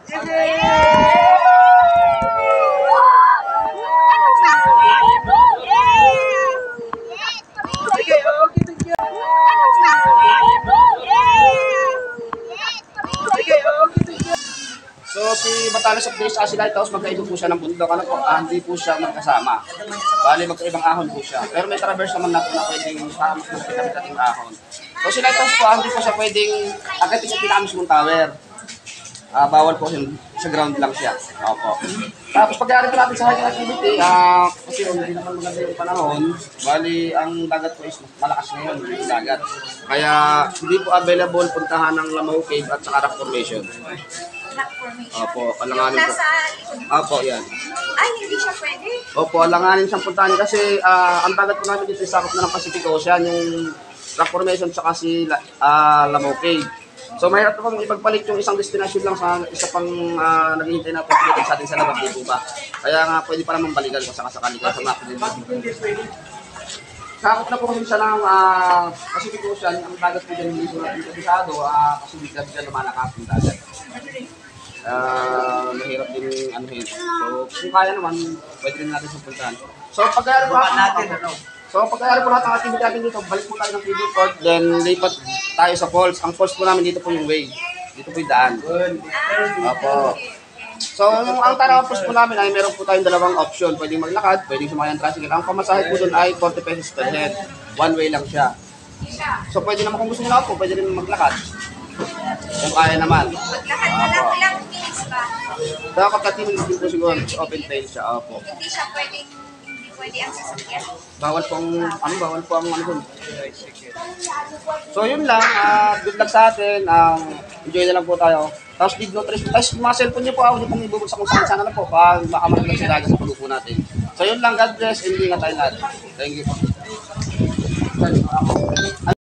So, si Batanes of Days Asi Lighthouse, magkaiba po siya ng bundok. Ano po, hindi po siya magkasama. Bali, magkaibang ahon po siya. Pero may traverse naman na po na pwedeng makakapit-kating ahon. So, si Lighthouse po, hindi po siya pwedeng akitin yung pinakamismong tower. Bawal po siya, sa ground lang siya. Opo. Tapos, pag-aari po natin sa hiking activity, kasi hindi naman maganda yung panahon, bali, ang dagat po is malakas ngayon, yung dagat. Kaya, hindi po available puntahan ng Lamau Cave at saka Rock Formation. Opo, alanganin po. Opo, yan. Ay, hindi siya pwede? Opo, alanganin siyang puntahan kasi ang dagat po namin dito is sakop na ng Pacific Ocean, yung Rock Formation tsaka si Lamau Cave. So mahirap po ipagpalit yung isang destination lang sa isa pang naghihintay na opportunity sa atin sa labas, di po ba? Kaya nga pwede pa naman balikan kung sakasakali ka sa map din. Sakop na po kasi siya ng Pacific Ocean, ang dagat po dyan hindi po natin kabisado kasi bigla dyan lumalakap yung dagat. Mahirap din anuhin. So kung kaya naman, pwede rin natin sa puntahan. So pagkayari po natin, pagkayari po natin ang activity natin dito, balik po tayo ng feeder court, then lipat tayo sa falls. Ang falls po namin dito po yung way. Dito po yung daan. Opo. So, ang Tarawa Falls po namin ay meron po tayong dalawang option. Pwedeng maglakad, pwedeng sumakay ng tricycle. Ang pamasahe po doon ay 40 pesos per head. One way lang siya. So, pwede naman kung gusto nyo na po, pwede rin maglakad. Kung kaya naman. Maglakad na lang, ilang minutes ba? Dapat katin din po siguro, open trail siya. Opo. Hindi siya pwedeng, hindi pwede ang sasakyan. Bawal po ang ano doon. So yun lang, good luck sa atin. Enjoy na lang po tayo. Tapos big nutrition. Tapos mga cellphone niyo po, hindi pong ibubulsa kung saan na po. Baka makamalaglag sa dagat sa pagkupo natin. So yun lang, God bless, and ingat tayo lahat. Thank you po.